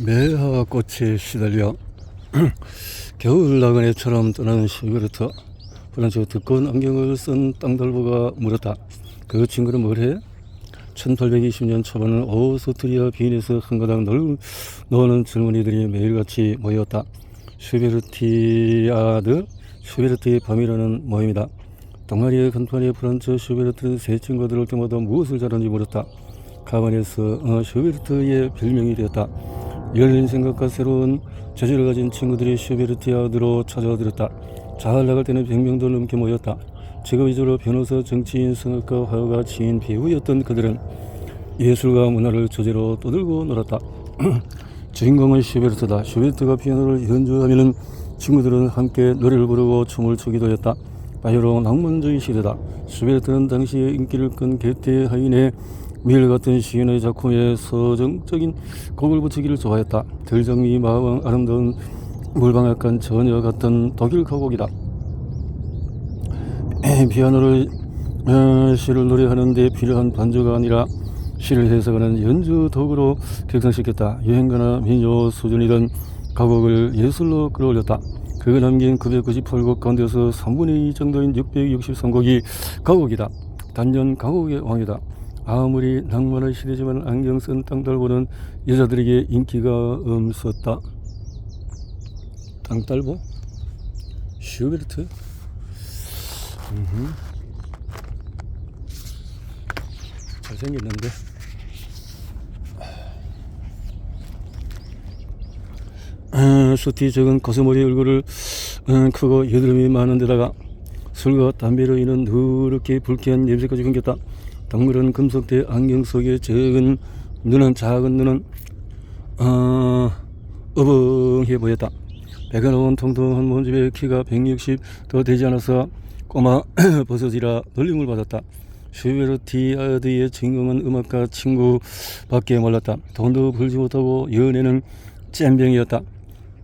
매화꽃에 시달려 겨울 나그네처럼 떠나는 시베르트. 프랑스 두꺼운 안경을 쓴 땅달보가 물었다. 그 친구는 뭐래? 1820년 초반은 오스트리아 비엔에서 한가닥 노는 젊은이들이 매일같이 모였다. 슈베르트의 밤이라는 모임이다. 동아리의 간판에 프란츠 슈베르트는 새 친구들 올 때마다 무엇을 잘하는지 물었다. 가반에서 슈베르트의 별명이 되었다. 열린 생각과 새로운 재주를 가진 친구들이 슈베르트야드로 찾아들었다. 잘 나갈 때는 100명도 넘게 모였다. 직업 위주로 변호사, 정치인, 성악가, 화가, 지인, 배우였던 그들은 예술과 문화를 주제로 떠들고 놀았다. 주인공은 슈베르트다. 슈베르트가 피아노를 연주하면 친구들은 함께 노래를 부르고 춤을 추기도 했다. 바이로 낭만주의 시대다. 슈베르트는 당시에 인기를 끈 게테 하인의 밀 같은 시인의 작품에 서정적인 곡을 붙이기를 좋아했다. 들정이 마음 아름다운 물방앗간 처녀 같은 독일 가곡이다. 피아노를 시를 노래하는 데 필요한 반주가 아니라 시를 해석하는 연주 도구로 격상시켰다. 여행가나 민요 수준이던 가곡을 예술로 끌어올렸다. 그가 남긴 998곡 가운데서 3분의 2 정도인 663곡이 가곡이다. 단연 가곡의 왕이다. 아무리 낭만의 시대지만 안경 쓴 땅달보는 여자들에게 인기가 없었다. 땅달보? 슈베르트? 잘생겼는데. 숱이 적은 거스머리 얼굴을 크고 여드름이 많은 데다가 술과 담배로 인한 누렇게 불쾌한 냄새까지 풍겼다. 동물은 금속대 안경 속에 작은 눈은 어벙해 보였다. 배가 나온 통통한 몸집에 키가 160 더 되지 않아서 꼬마 버섯이라 놀림을 받았다. 슈베르티아드의 주인공은 음악가 친구밖에 몰랐다. 돈도 벌지 못하고 연애는 잼병이었다.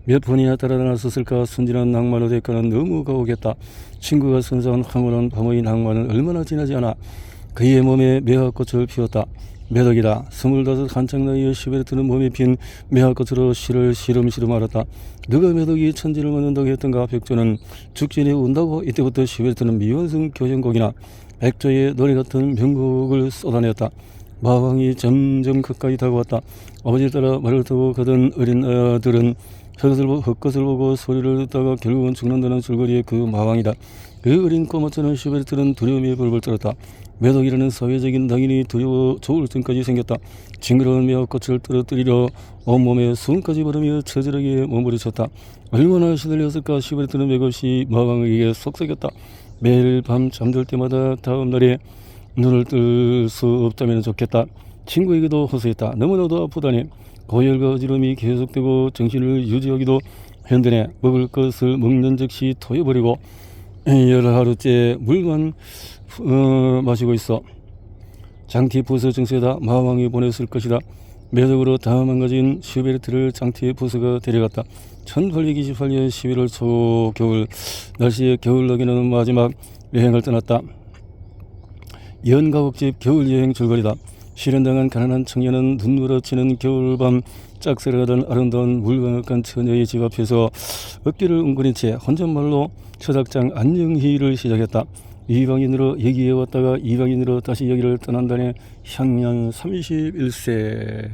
몇 번이나 따라다녔을까. 순진한 낭만의 대가는 너무 가오겠다. 친구가 선사한 황홀한 밤의 낭만은 얼마나 지나지 않아 그의 몸에 매화꽃을 피웠다. 매덕이다. 25 한창 나이에 슈베르트는 몸에 핀 매화꽃으로 시를 시름시름 알았다. 누가 매덕이 천지를 만든다고 했던가. 백조는 죽전에 운다고. 이때부터 슈베르트는 미완성 교향곡이나 백조의 노래 같은 명곡을 쏟아내었다. 마왕이 점점 가까이 다가왔다. 아버지를 따라 말을 타고 가던 어린 아들은 헛것을 보고 소리를 듣다가 결국은 죽는다는 줄거리의 그 마왕이다. 그 어린 꼬마처럼 슈베르트는 두려움에 벌벌 떨었다. 매덕이라는 사회적인 낙인이 두려워 좋을 쯤까지 생겼다. 징그러운 매화꽃을 떨어뜨리려 온몸에 수은까지 바르며 처절하게 몸부림쳤다. 얼마나 시달렸을까. 슈베르트는 맥없이 마왕에게 속삭였다. 매일 밤 잠들 때마다 다음 날에 눈을 뜰 수 없다면 좋겠다. 친구에게도 호소했다. 너무나도 아프다니. 고열과 어지럼이 계속되고 정신을 유지하기도 힘드네. 먹을 것을 먹는 즉시 토해버리고 열하루째 물만 마시고 있어. 장티푸스 증세다. 마왕이 보냈을 것이다. 매덕으로 다 망가진 슈베르트를 장티푸스가 데려갔다. 1828년 11월 초 겨울 날씨에 겨울 나기는 마지막 여행을 떠났다. 연가곡집 겨울여행 줄거리다. 실현당한 가난한 청년은 눈물어치는 겨울밤 짝사랑하던 아름다운 물방앗간 처녀의 집 앞에서 어깨를 웅크린 채 혼잣말로 처작장 안녕히를 시작했다. 이방인으로 여기에 왔다가 이방인으로 다시 여기를 떠난다네. 향년 31세.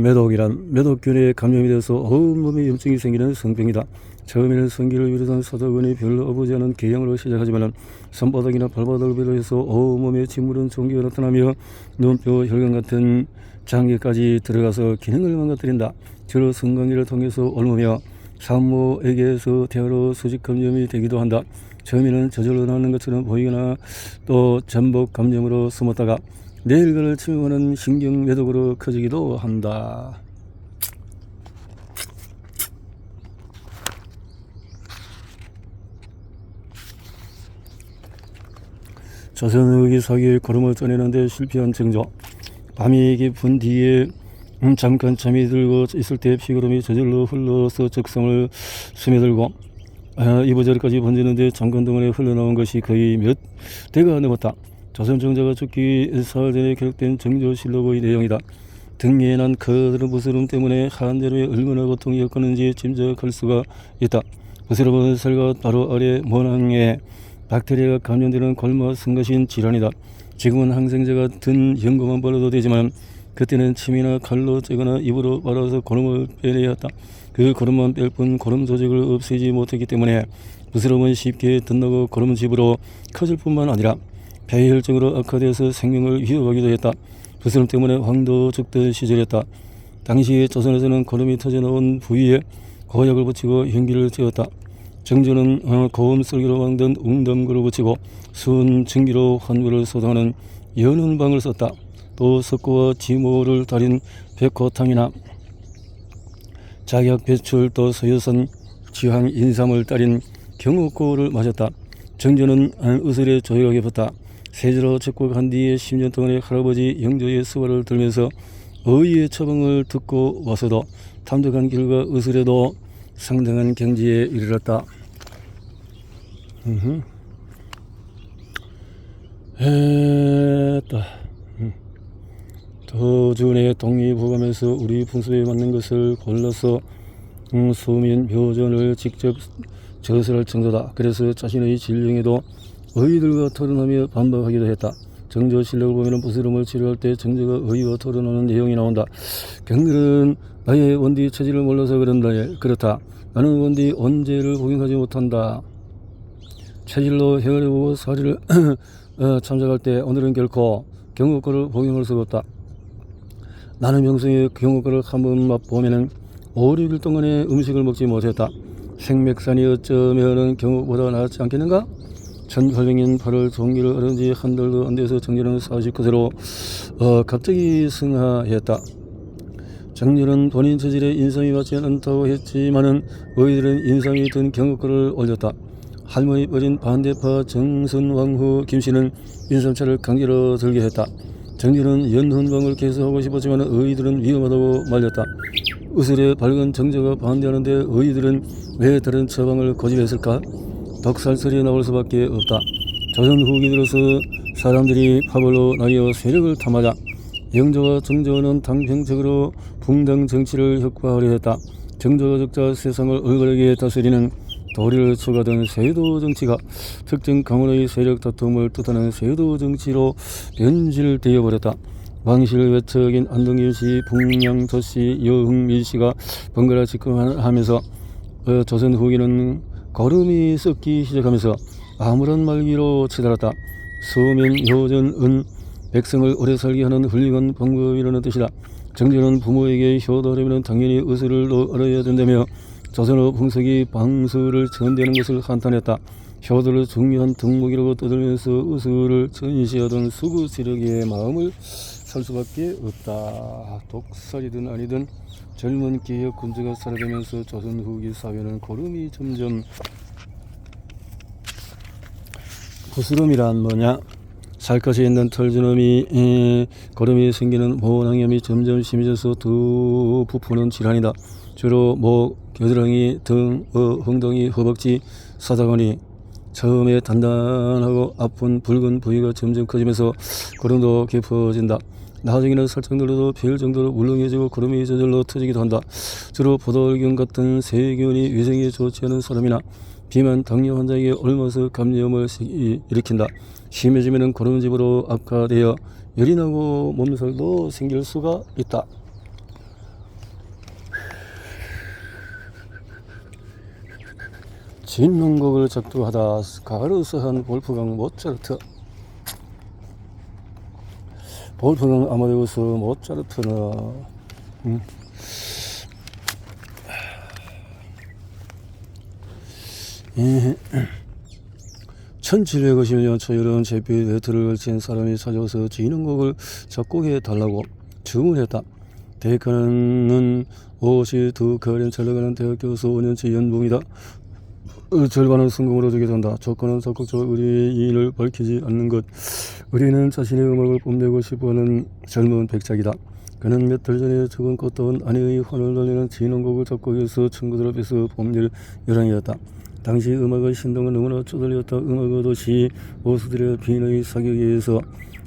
매독이란 매독균에 감염이 돼서 온몸에 염증이 생기는 성병이다. 처음에는 성기를 비롯한 사자근이 별로 아프지 않은 개형으로 시작하지만 손바닥이나 발바닥을 비롯해서 온몸에 침물은 종기가 나타나며 눈뼈, 혈관 같은 장기까지 들어가서 기능을 망가뜨린다. 주로 성관계를 통해서 옮으며 산모에게서 태아로 수직 감염이 되기도 한다. 처음에는 저절로 나는 것처럼 보이거나 또 전복 감염으로 숨었다가 뇌혈관을 침입하는 신경 매독으로 커지기도 한다. 조선의기 사기에 걸음을 떠내는데 실패한 정조. 밤이 깊은 뒤에 잠깐 잠이 들고 있을 때 피구름이 저절로 흘러서 적성을 스며들고 이부자리까지 번지는데 잠깐 동안에 흘러나온 것이 거의 몇 대가 넘었다. 조선 정자가 죽기 사흘 전에 기록된 정조실록의 내용이다. 등에 난 커다란 부스럼 때문에 한대로에 얼마나 고통이 겪었는지 짐작할 수가 있다. 부스럼은 살갗 바로 아래 모낭에 박테리아가 감염되는 굶어 쓴 것인 질환이다. 지금은 항생제가 든 연고만 발라도 되지만 그때는 침이나 칼로 째거나 입으로 말아서 고름을 빼내야 했다. 그 고름만 뺄 뿐 고름 조직을 없애지 못했기 때문에 부스럼은 쉽게 덧나고 고름집으로 커질 뿐만 아니라 폐혈증으로 악화되어서 생명을 위협하기도 했다. 부스럼 때문에 황도 죽던 시절이었다. 당시 조선에서는 고름이 터져나온 부위에 고약을 붙이고 흉기를 쬐었다. 정조는 고음 쓸기로 만든 웅담구를 붙이고 수은 증기로 환부를 소동하는 연운방을 썼다. 또 석고와 지모를 달인 백호탕이나 작약 배출 또 서유선 지황 인삼을 따린 경옥고를 마셨다. 정조는 의술에 조용하게 붙다. 세조로 즉국한 뒤에 10년 동안의 할아버지 영조의 수발을 들면서 의의 처방을 듣고 와서도 탐득한 결과 의술에도 상당한 경지에 이르렀다. 했다. 도준의 독립후감에서 우리 풍습에 맞는 것을 골라서 소민 묘전을 직접 저술할 정도다. 그래서 자신의 진령에도 의들과 토론하며 반박하기도 했다. 정조실록을 보면 부스럼을 치료할 때 정조가 의와 토론하는 내용이 나온다. 경들은 나의 원디 처지를 몰라서 그렇다. 나는 원디 언제를 복용하지 못한다. 체질로 헤아려보고 사리를 참작할 때 오늘은 결코 경옥고를 복용할 수가 없다. 나는 평소에 경옥고를 한번 맛보면은 5, 6일 동안의 음식을 먹지 못했다. 생맥산이 어쩌면은 경옥보다 낫지 않겠는가? 1800년 8월 종기를 얻은 지 한 달도 안 돼서 정조는 49세로 갑자기 승하했다. 정조는 본인 처질에 인상이 맞지 않다고 했지만은 의들은 인상이 든 경옥고를 올렸다. 할머니 어린 반대파 정선왕후 김씨는 인삼차를 강제로 들게 했다. 정조는 연훈방을 개수하고 싶었지만 의들은 위험하다고 말렸다. 의술에 밝은 정조가 반대하는데 의들은 왜 다른 처방을 고집했을까? 덕살설이 나올 수밖에 없다. 조선 후기 들어서 사람들이 파벌로 나뉘어 세력을 탐하자 영조와 정조는 당평적으로 붕당 정치를 혁파하려 했다. 정조가 적자 세상을 얼갈하게 다스리는 도리를 추구하던 세도 정치가 특정 강원의 세력 다툼을 뜻하는 세도 정치로 변질되어 버렸다. 왕실 외척인 안동김씨, 북량조씨, 여흥밀씨가 번갈아 집권하면서 조선 후기는 거름이 썩기 시작하면서 아무런 말기로 치달았다. 서면, 효전, 은, 백성을 오래 살게 하는 훌륭한 방법이라는 뜻이다. 정조는 부모에게 효도하려면 당연히 의술을 알아야 된다며 조선어 풍속이 방수를 전대하는 것을 한탄했다. 효도를 중요한 덕목이라고 떠들면서 의술을 전시하던 수구 세력의 마음을 살 수밖에 없다. 독살이든 아니든 젊은 개혁 군주가 사라지면서 조선 후기 사회는 고름이 점점 부스럼이란 뭐냐? 살 것이 있는 털주름이 고름이 생기는 모낭염이 점점 심해져서 더 부푸는 질환이다. 주로 목, 겨드랑이, 등, 엉덩이, 허벅지, 사다구니 처음에 단단하고 아픈 붉은 부위가 점점 커지면서 고름도 깊어진다. 나중에는 살짝늘어도 별 정도로 울렁해지고 고름이 저절로 터지기도 한다. 주로 포도알균 같은 세균이 위생에 좋지 않은 사람이나 비만, 당뇨 환자에게 옮아서 감염을 일으킨다. 심해지면 고름집으로 악화되어 열이 나고 몸살도 생길 수가 있다. 진농곡을 작두하다. 가르스한 볼프강 모차르트. 볼프강 아마데우스 모차르트는 1750년 초여름 잿빛 외투를 걸친 사람이 찾아와서 진흥곡을 작곡해 달라고 주문했다. 대가는 52가량 잘 나가는 대학 교수 5년치 연봉이다. 절반은 성공으로 주게 된다. 조건은 적극적으로 의리의 이인을 밝히지 않는 것. 의리는 자신의 음악을 뽐내고 싶어하는 젊은 백작이다. 그는 몇 달 전에 적은 꽃다운 아내의 환을 날리는 진흥곡을 작곡해서 친구들 앞에서 뽐낼 요량이었다. 당시 음악의 신동은 너무나 쪼들렸다. 음악의 도시 오수들의 비너의 사격에 의해서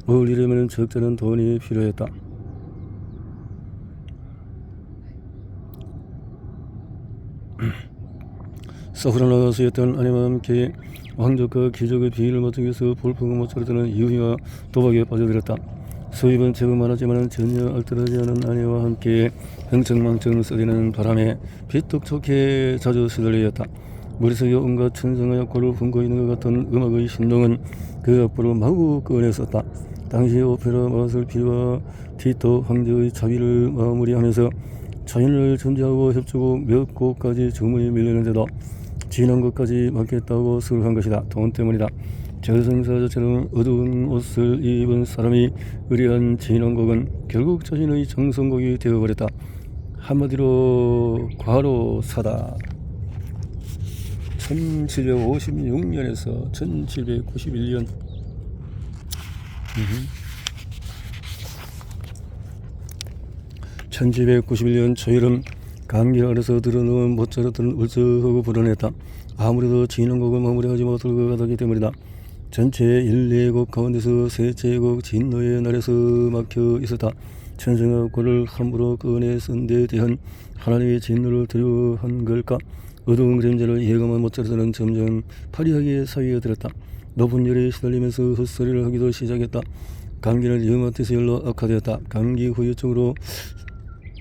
어울리려면 적잖은 돈이 필요했다. 서브라나가 쓰였던 아내와 함께 왕족과 귀족의 비위를 맞추기 위해서 볼품과 모처럼 드는 유희와 도박에 빠져들었다. 수입은 제법 많았지만 전혀 알뜰하지 않은 아내와 함께 흥청망청 쏘리는 바람에 비뚝 좋게 자주 시들렸다. 머릿속에 온갖 천성의 악보를 품고 있는 것 같은 음악의 신동은 그 악보를 마구 꺼냈었다. 당시 오페라 마술 피와 티토 황제의 자비를 마무리하면서 자연을 존재하고 협주곡 몇 곡까지 주문이 밀리는데도 지난 것까지 맡겠다고 수록한 것이다. 돈 때문이다. 저승사자처럼 어두운 옷을 입은 사람이 의뢰한 진원곡은 결국 자신의 정성곡이 되어버렸다. 한마디로 과로사다. 1756년에서 1791년 1791년 초여름 감기 아래서 들어놓은 모차르트는 울적하고 불안했다. 아무래도 진원곡을 마무리하지 못할 것 같았기 때문이다. 전체 1, 4곡 가운데서 셋째 곡 진노의 날에서 막혀 있었다. 천성의 곡을 함부로 꺼내 쓴 데 대한 하나님의 진노를 두려워한 걸까? 어두운 그림자를 예감한 모차르트는 점점 파리하게 사위에 들었다. 높은 열에 시달리면서 헛소리를 하기도 시작했다. 감기는 류마티스열로 악화되었다. 감기 후유증으로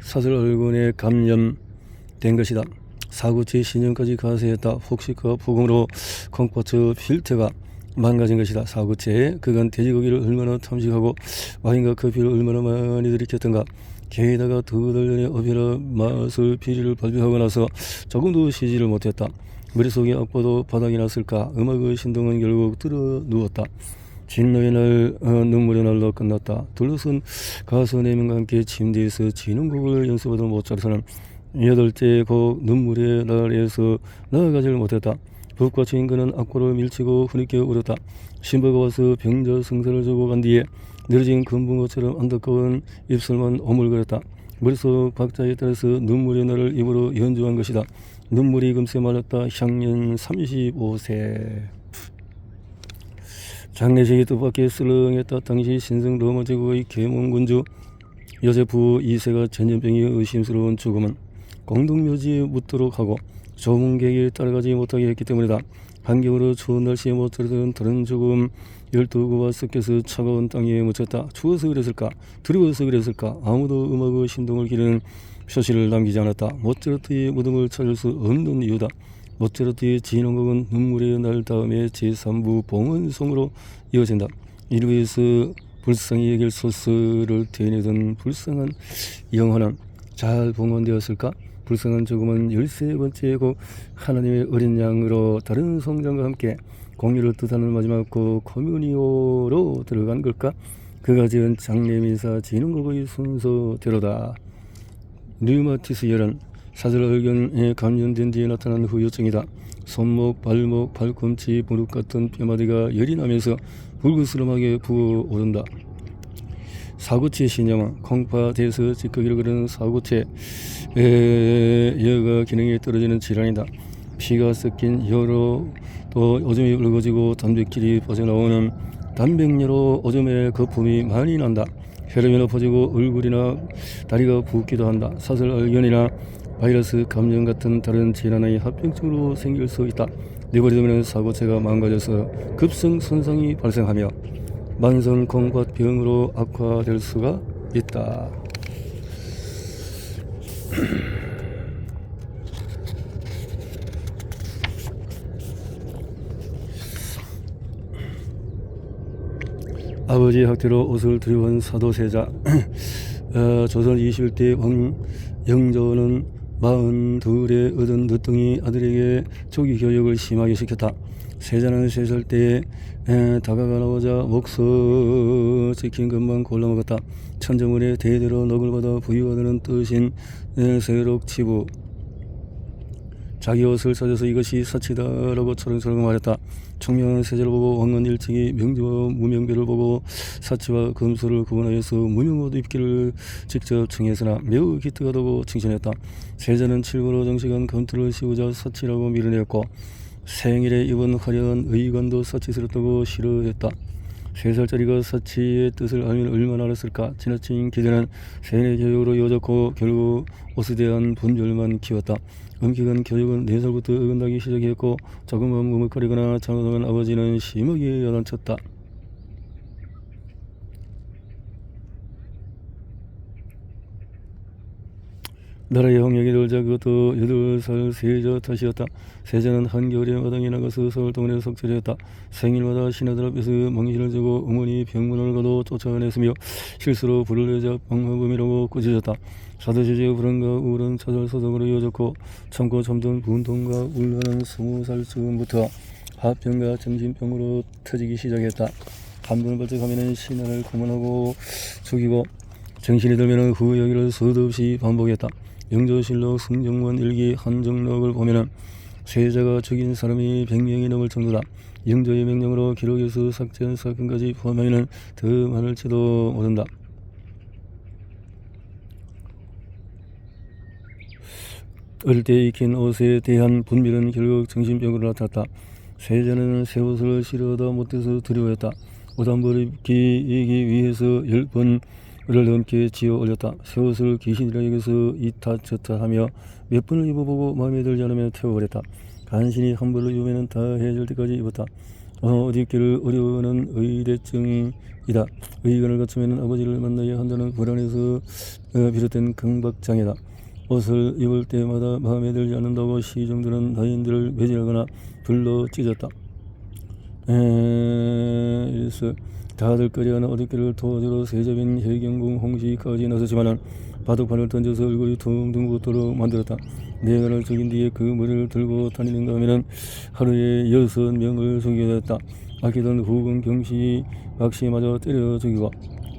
사슬혈관에 감염된 것이다. 사구치 신형까지 가세했다. 폭식과 폭음으로 콩팥의 필터가 망가진 것이다. 사구체에 그간 돼지고기를 얼마나 탐식하고 와인과 커피를 얼마나 많이 들이켰던가. 게다가 두 달 전에 오페라 마술 피리를 발표하고 나서 조금도 쉬지를 못했다. 머릿속에 악보도 바닥이 났을까. 음악의 신동은 결국 들어 누웠다. 진노의 날 눈물의 날로 끝났다. 둘러선 가수 4명과 함께 침대에서 진흥곡을 연습하던 모차르트는 8째 곡 눈물의 날에서 나아가지를 못했다. 북과 주인공은 악보를 밀치고 흐느껴 울었다. 신부가 와서 병자 성사를 주고 간 뒤에 늘어진 금붕어처럼 안타까운 입술만 오물거렸다. 머릿속 박자에 따라서 눈물의 날을 입으로 연주한 것이다. 눈물이 금세 말랐다. 향년 35세. 장례식이 뜻밖의 슬렁했다. 당시 신성 로마 제국의 계몽군주 요세프 2세가 전염병이 의심스러운 죽음은 공동묘지에 묻도록 하고 조문객이 따라가지 못하게 했기 때문이다. 한겨울의 추운 날씨에 모차르트는 다른 죽음 12구와 섞여서 차가운 땅에 묻혔다. 추워서 그랬을까? 두려워서 그랬을까? 아무도 음악의 신동을 기르는 표시를 남기지 않았다. 모차르트의 무덤을 찾을 수 없는 이유다. 모차르트의 진원곡은 눈물의 날 다음에 제3부 봉헌송으로 이어진다. 이로 해서 불쌍히 여길 소스를 되뇌던 불쌍한 영혼은 잘 봉헌되었을까? 불쌍한 죽음은 13번째 곡 하나님의 어린 양으로 다른 성장과 함께 공유를 뜻하는 마지막 곡 코뮤니오로 들어간 걸까? 그가 지은 장례미사 진흥곡의 순서대로다. 류마티스열은 사슬혈관에 감염된 뒤에 나타난 후유증이다. 손목, 발목, 발꿈치, 무릎 같은 뼈마디가 열이 나면서 불그스름하게 부어오른다. 사구체 신념은 콩팥에서 찌꺼기를 그리는 사구체 여가 기능이 떨어지는 질환이다. 피가 섞인 혀로 또 오줌이 붉어지고 단백질이 빠져나오는 단백뇨로 오줌의 거품이 많이 난다. 혈압이 높아지고 얼굴이나 다리가 붓기도 한다. 사슬혈관이나 바이러스 감염 같은 다른 질환의 합병증으로 생길 수 있다. 내버려두면 사구체가 망가져서 급성 손상이 발생하며 만성 콩팥병으로 악화될 수가 있다. 아버지의 학대로 옷을 두려워한 사도세자 조선 21대 왕영조는 42에 얻은 늦둥이 아들에게 조기 교육을 심하게 시켰다. 세자는 3살 때에 다가가 나오자 목서 찍힌 것만 골라 먹었다. 천정원의 대대로 넋을 받아 부유가 되는 뜻인 세록치부 자기 옷을 찾아서 이것이 사치다라고 초롱초롱 말했다. 총명한 세자를 보고 왕은 일찍이 명제와 무명배를 보고 사치와 금수를 구분하여서 무명옷 입기를 직접 청했으나 매우 기특하다고 칭찬했다. 세자는 칠고로 정식한 검투를 씌우자 사치라고 밀어내었고 생일에 입은 화려한 의관도 사치스럽다고 싫어했다. 3살짜리가 사치의 뜻을 알면 얼마나 알았을까. 지나친 기대는 세뇌 교육으로 이어졌고 결국 옷에 대한 분별만 키웠다. 엄격한 교육은 4살부터 어긋나기 시작했고 조금만 머뭇거리거나 잘못하면 아버지는 심하게 야단쳤다. 나라의 홍역이 돌자 그것도 8살 세자 탓이었다. 세자는 한겨울에 마당에 나가서 서울동원에 석절이었다. 생일마다 신하들 앞에서 멍신을 주고 어머니 병문을 가도 쫓아내으며 실수로 불을 내자 방화범이라고 꾸짖었다. 사도주제의 불안과 우울은 차절소동으로 이어졌고 참고 참던 분통과 울면은 20살 즈음부터 화병과 정신병으로 터지기 시작했다. 한 번을 발작하면 신하를 고문하고 죽이고 정신이 들면 그 이야기를 서두없이 반복했다. 영조실록 승정원 일기 한정록을 보면은 세자가 죽인 사람이 100명이 넘을 정도다. 영조의 명령으로 기록에서 삭제한 사건까지 포함하면 더 많을지도 모른다. 어릴 때 익힌 옷에 대한 분별은 결국 정신병으로 나타났다. 세자는 새 옷을 싫어하다 못해서 두려워했다. 옷 한 벌 입기 위해서 10번을 넘게 지어 올렸다. 새 옷을 귀신이라 여겨서 이탓 저탓 하며 몇 번을 입어보고 마음에 들지 않으면 태워버렸다. 간신히 한 벌을 입으면 다 해줄 때까지 입었다. 어디 있기를 어려워하는 의대증이다. 의관을 갖추면 아버지를 만나야 한다는 불안에서 비롯된 강박장애다. 옷을 입을 때마다 마음에 들지 않는다고 시중들은 나인들을 매질하거나 불러 찢었다. 이래서 다들 꺼려하는 어둡기를 도와주러 세자빈 해경궁 홍시까지 나섰지만은 바둑판을 던져서 얼굴이 둥둥 붓도록 만들었다. 내가를 죽인 뒤에 그 머리를 들고 다니는가 하면은 하루에 6명을 죽이게 됐다. 아끼던 후군 경씨 박씨마저 때려 죽이고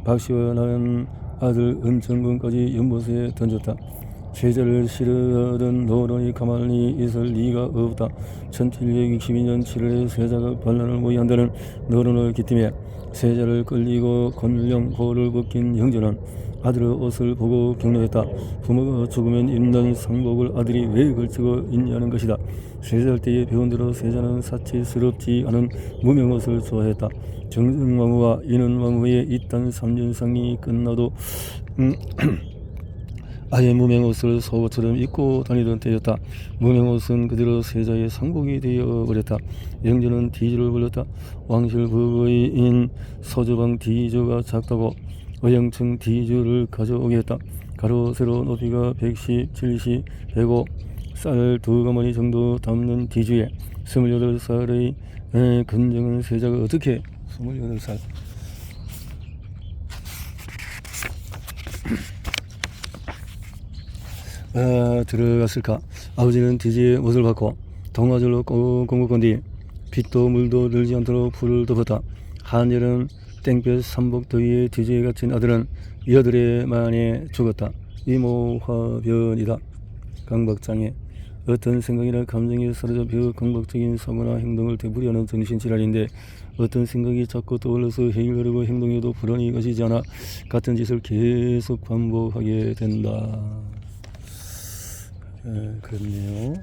박씨와 낳은 아들 은천군까지 연못에 던졌다. 세자를 싫어하던 노론이 가만히 있을 리가 없다. 1762년 7월에 세자가 반란을 모의한다는 노론을 기팀에 세자를 끌리고 권령호를 벗긴 영조는 아들의 옷을 보고 격려했다. 부모가 죽으면 입는 상복을 아들이 왜 걸치고 있냐는 것이다. 세자할 때에 배운 대로 세자는 사치스럽지 않은 무명옷을 좋아했다. 정승왕후와 인원왕후의 이딴 3년상이 끝나도 아예 무명옷을 속옷처럼 입고 다니던 때였다. 무명옷은 그대로 세자의 상복이 되어버렸다. 영조는 디주를 불렀다. 왕실부거인 서주방 디주가 작다고 의형층 디주를 가져오게 했다. 가로 세로 높이가 110, 70, 105 쌀 2가마니 정도 담는 디주에 28살의 근정은 세자가 어떻게 28살 들어갔을까. 아버지는 디지의 옷을 받고 동화줄로 꽁꽁 묶은 뒤 빛도 물도 늘지 않도록 불을 덮었다. 한여름 땡볕 삼복더위에 디지에 갇힌 아들은 8해 만에 죽었다. 이모화변이다. 강박장애. 어떤 생각이나 감정에 사로잡혀 강박적인 사고나 행동을 되풀이하는 정신질환인데 어떤 생각이 자꾸 떠올라서 해결하려고 행동해도 불안이 가시지 않아 같은 짓을 계속 반복하게 된다. 그렇네요.